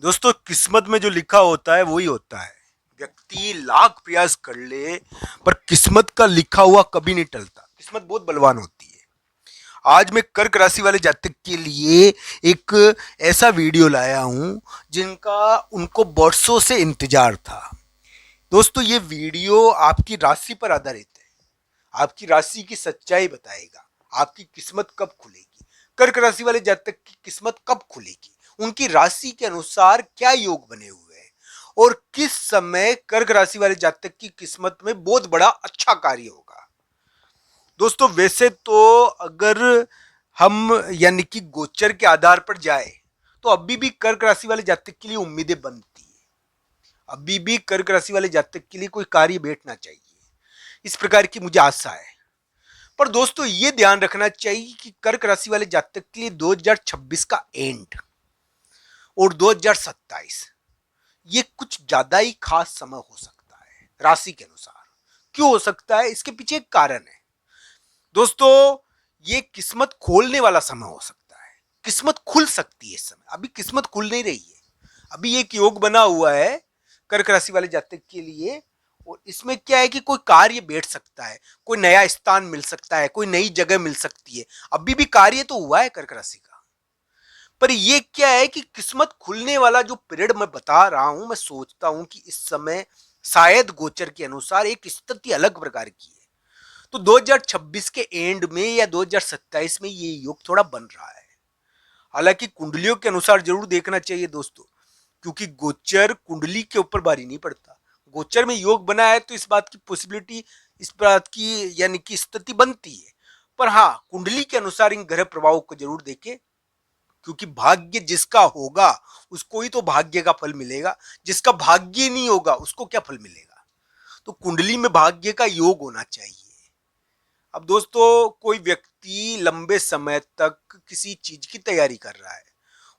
दोस्तों, किस्मत में जो लिखा होता है वही होता है। व्यक्ति लाख प्रयास कर ले पर किस्मत का लिखा हुआ कभी नहीं टलता। किस्मत बहुत बलवान होती है। आज मैं कर्क राशि वाले जातक के लिए एक ऐसा वीडियो लाया हूं जिनका उनको बरसों से इंतजार था। दोस्तों, ये वीडियो आपकी राशि पर आधारित है। आपकी राशि की सच्चाई बताएगा। आपकी किस्मत कब खुलेगी, कर्क राशि वाले जातक की किस्मत कब खुलेगी, उनकी राशि के अनुसार क्या योग बने हुए हैं और किस समय कर्क राशि वाले जातक की किस्मत में बहुत बड़ा अच्छा कार्य होगा। दोस्तों, वैसे तो अगर हम यानी कि गोचर के आधार पर जाए तो अभी भी कर्क राशि वाले जातक के लिए उम्मीदें बनती है। अभी भी कर्क राशि वाले जातक के लिए कोई कार्य बैठना चाहिए, इस प्रकार की मुझे आशा है। पर दोस्तों, ये ध्यान रखना चाहिए कि कर्क राशि वाले जातक के लिए 2026 का एंड और 2027 ये कुछ ज्यादा ही खास समय हो सकता है राशि के अनुसार। क्यों हो सकता है, इसके पीछे एक कारण है। दोस्तों, ये किस्मत खोलने वाला समय हो सकता है। किस्मत खुल सकती है इस समय। अभी किस्मत खुल नहीं रही है। अभी एक योग बना हुआ है कर्क राशि वाले जातक के लिए, और इसमें क्या है कि कोई कार्य बैठ सकता है, कोई नया स्थान मिल सकता है, कोई नई जगह मिल सकती है। अभी भी कार्य तो हुआ है कर्क राशि का, पर ये क्या है कि किस्मत खुलने वाला जो पीरियड मैं बता रहा हूं, मैं सोचता हूं कि इस समय शायद गोचर के अनुसार एक स्थिति अलग प्रकार की है। तो 2026 के एंड में या 2027 में ये योग थोड़ा बन रहा है। हालांकि कुंडलियों के अनुसार जरूर देखना चाहिए दोस्तों, क्योंकि गोचर कुंडली के ऊपर भारी नहीं पड़ता। गोचर में योग बना है तो इस बात की पॉसिबिलिटी, इस बात की यानी कि स्थिति बनती है। पर हाँ, कुंडली के अनुसार इन ग्रह प्रभावों को जरूर देखें, क्योंकि भाग्य जिसका होगा उसको ही तो भाग्य का फल मिलेगा। जिसका भाग्य नहीं होगा उसको क्या फल मिलेगा। तो कुंडली में भाग्य का योग होना चाहिए। अब दोस्तों, कोई व्यक्ति लंबे समय तक किसी चीज की तैयारी कर रहा है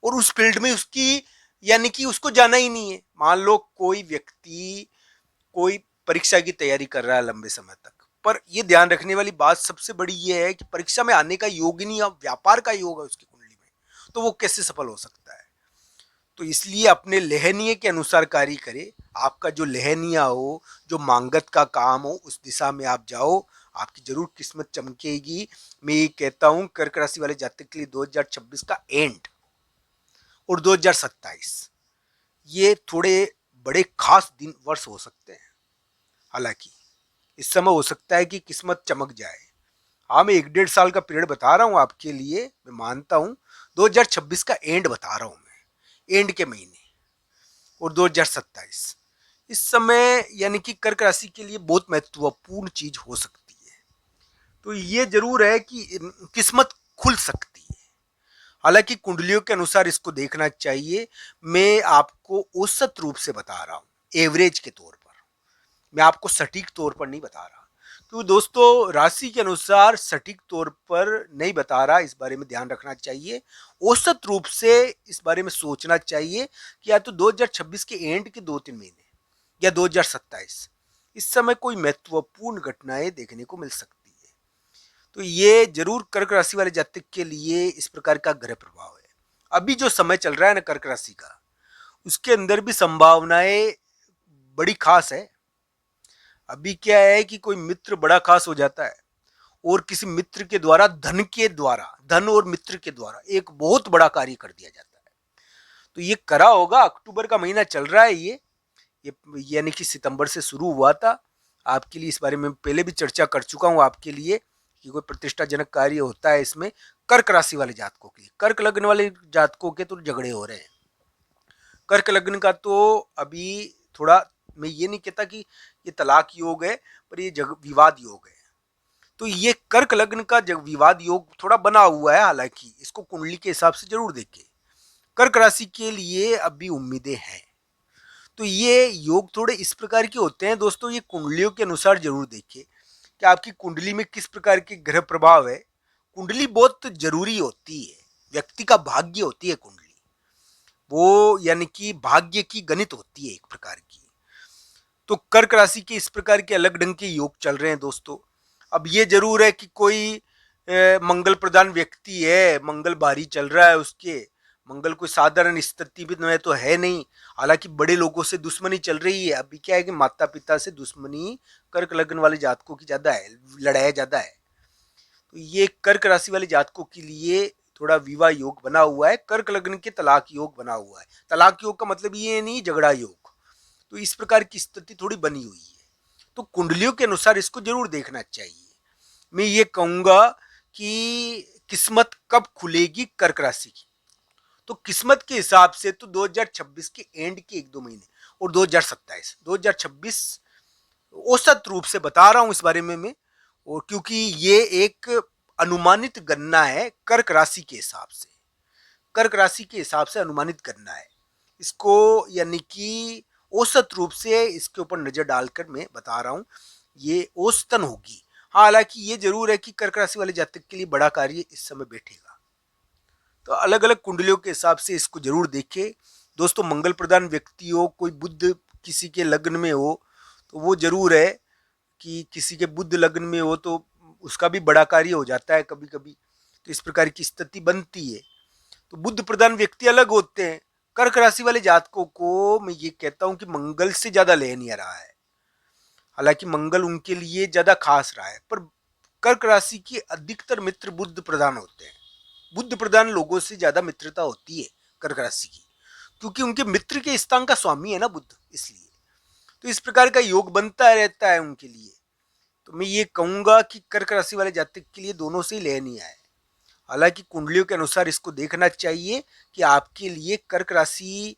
और उस फील्ड में उसकी यानी कि उसको जाना ही नहीं है। मान लो कोई व्यक्ति कोई परीक्षा की तैयारी कर रहा है लंबे समय तक, पर यह ध्यान रखने वाली बात सबसे बड़ी यह है कि परीक्षा में आने का योग ही नहीं, अब व्यापार का योग है उसकी कुंडली में, तो वो कैसे सफल हो सकता है। तो इसलिए अपने लेहनीय के अनुसार कार्य करे। आपका जो लेहनिया हो, जो मांगत का काम हो, उस दिशा में आप जाओ। आपकी जरूर किस्मत चमकेगी। मैं ये कहता हूं कर्क राशि वाले जातक के लिए 2026 का एंड और 2027 ये थोड़े बड़े खास दिन वर्ष हो सकते हैं। हालांकि इस समय हो सकता है कि किस्मत चमक जाए। हाँ, मैं 1 डेढ़ साल का पीरियड बता रहा हूँ आपके लिए, मैं मानता हूँ। 2026 का एंड बता रहा हूँ मैं, एंड के महीने और 2027 इस समय यानी कि कर्क राशि के लिए बहुत महत्वपूर्ण चीज हो सकती है। तो ये जरूर है कि किस्मत खुल सकती है। हालांकि कुंडलियों के अनुसार इसको देखना चाहिए। मैं आपको औसत रूप से बता रहा हूं, एवरेज के तौर पर। मैं आपको सटीक तौर पर नहीं बता रहा, क्योंकि दोस्तों राशि के अनुसार सटीक तौर पर नहीं बता रहा, इस बारे में ध्यान रखना चाहिए। औसत रूप से इस बारे में सोचना चाहिए कि या तो 2026 के एंड के 2-3 महीने या 2027 इस समय कोई महत्वपूर्ण घटनाएं देखने को मिल सकती है। तो ये जरूर कर्क राशि वाले जातक के लिए इस प्रकार का ग्रह प्रभाव है। अभी जो समय चल रहा है ना कर्क राशि का, उसके अंदर भी संभावनाएं बड़ी खास है। अभी क्या है कि कोई मित्र बड़ा खास हो जाता है और किसी मित्र के द्वारा धन और मित्र के द्वारा एक बहुत बड़ा कार्य कर दिया जाता है। तो ये करा होगा, अक्टूबर का महीना चल रहा है ये यानी कि सितंबर से शुरू हुआ था। आपके लिए इस बारे में पहले भी चर्चा कर चुका हूं आपके लिए कि कोई प्रतिष्ठाजनक कार्य होता है इसमें। कर्क राशि वाले जातकों के लिए, कर्क लग्न वाले जातकों के तो झगड़े हो रहे हैं। कर्क लग्न का तो अभी थोड़ा, मैं ये नहीं कहता कि ये तलाक योग है, पर ये विवाद योग है। तो ये कर्क लग्न का जब विवाद योग थोड़ा बना हुआ है, हालांकि इसको कुंडली के हिसाब से जरूर देखें। कर्क राशि के लिए अभी उम्मीदें हैं। तो ये योग थोड़े इस प्रकार के होते हैं दोस्तों, ये कुंडलियों के अनुसार जरूर देखिए कि आपकी कुंडली में किस प्रकार के ग्रह प्रभाव है। कुंडली बहुत जरूरी होती है, व्यक्ति का भाग्य होती है कुंडली। वो यानी कि भाग्य की गणित होती है एक प्रकार की। तो कर्क राशि के इस प्रकार के अलग ढंग के योग चल रहे हैं दोस्तों। अब ये जरूर है कि कोई मंगल प्रधान व्यक्ति है, मंगल भारी चल रहा है उसके, मंगल कोई साधारण स्थिति में तो है नहीं। हालांकि बड़े लोगों से दुश्मनी चल रही है। अभी क्या है कि माता पिता से दुश्मनी कर्क लग्न वाले जातकों की ज्यादा है, लड़ाई ज्यादा है। तो ये कर्क राशि वाले जातकों के लिए थोड़ा विवाह योग बना हुआ है। कर्क लग्न के तलाक योग बना हुआ है। तलाक योग का मतलब ये नहीं झगड़ा योग। तो इस प्रकार की स्थिति थोड़ी बनी हुई है। तो कुंडलियों के अनुसार इसको जरूर देखना चाहिए। मैं ये कहूंगा कि किस्मत कब खुलेगी कर्क राशि की, तो किस्मत के हिसाब से तो 2026 के एंड के 1-2 महीने और 2026 औसत रूप से बता रहा हूं इस बारे में मैं। और क्योंकि ये एक अनुमानित गणना है कर्क राशि के हिसाब से, कर्क राशि के हिसाब से अनुमानित गणना है इसको, यानी कि औसत रूप से इसके ऊपर नजर डालकर मैं बता रहा हूं ये औसतन होगी। हालांकि ये जरूर है कि कर्क राशि वाले जातक के लिए बड़ा कार्य इस समय बैठेगा। तो अलग अलग कुंडलियों के हिसाब से इसको जरूर देखें दोस्तों। मंगल प्रधान व्यक्ति हो, कोई बुध किसी के लग्न में हो, तो वो जरूर है कि किसी के बुध लग्न में हो तो उसका भी बड़ा कार्य हो जाता है कभी कभी। तो इस प्रकार की स्थिति बनती है। तो बुद्ध प्रधान व्यक्ति अलग होते हैं। कर्क राशि वाले जातकों को मैं ये कहता हूं कि मंगल से ज्यादा ले नहीं रहा है। हालांकि मंगल उनके लिए ज्यादा खास रहा है, पर कर्क राशि के अधिकतर मित्र बुद्ध प्रधान होते हैं। बुद्ध प्रधान लोगों से ज्यादा मित्रता होती है कर्क राशि की, क्योंकि उनके मित्र के स्थान का स्वामी है ना बुद्ध, इसलिए। तो इस प्रकार का योग बनता रहता है उनके लिए। तो मैं ये कहूंगा कि कर्क राशि वाले जातक के लिए दोनों से ही ले नहीं आए। हालांकि कुंडलियों के अनुसार इसको देखना चाहिए कि आपके लिए कर्क राशि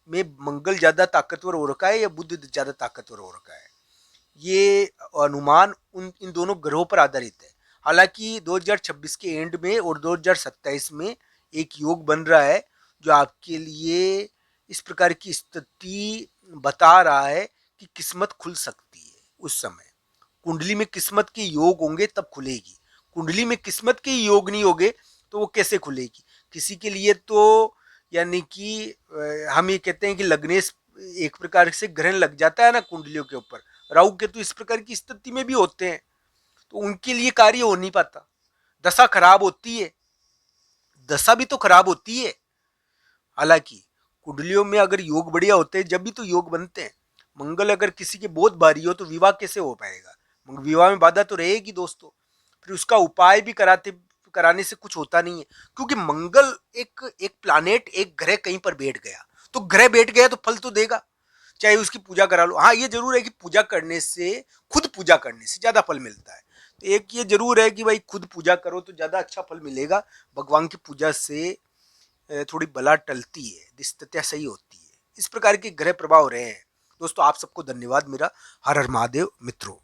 में मंगल ज्यादा ताकतवर हो रखा है या बुध ज्यादा ताकतवर हो रखा है। ये अनुमान उन इन दोनों ग्रहों पर आधारित है। हालांकि 2026 के एंड में और 2027 में एक योग बन रहा है जो आपके लिए इस प्रकार की स्थिति बता रहा है कि किस्मत खुल सकती है उस समय। कुंडली में किस्मत के योग होंगे तब खुलेगी। कुंडली में किस्मत के योग नहीं होंगे तो वो कैसे खुलेगी। किसी के लिए तो यानी कि हम ये कहते हैं कि लग्नेश एक प्रकार से ग्रहण लग जाता है ना कुंडलियों के ऊपर, राहु के तो इस प्रकार की स्थिति में भी होते हैं, तो उनके लिए कार्य हो नहीं पाता। दशा खराब होती है, दशा भी तो खराब होती है। हालांकि कुंडलियों में अगर योग बढ़िया होते हैं जब भी तो योग बनते हैं। मंगल अगर किसी के बहुत भारी हो तो विवाह कैसे हो पाएगा। विवाह में बाधा तो रहेगी दोस्तों। फिर उसका उपाय भी कराने से कुछ होता नहीं है, क्योंकि मंगल एक एक प्लानेट, एक ग्रह कहीं पर बैठ गया तो ग्रह बैठ गया तो फल तो देगा, चाहे उसकी पूजा करा लो। हाँ, ये जरूर है कि पूजा करने से, खुद पूजा करने से ज्यादा फल मिलता है। तो एक ये जरूर है कि भाई खुद पूजा करो तो ज्यादा अच्छा फल मिलेगा। भगवान की पूजा से थोड़ी बला टलती है, स्थितियां सही होती है। इस प्रकार के ग्रह प्रभाव रहे हैं दोस्तों। आप सबको धन्यवाद मेरा। हर हर महादेव मित्रों।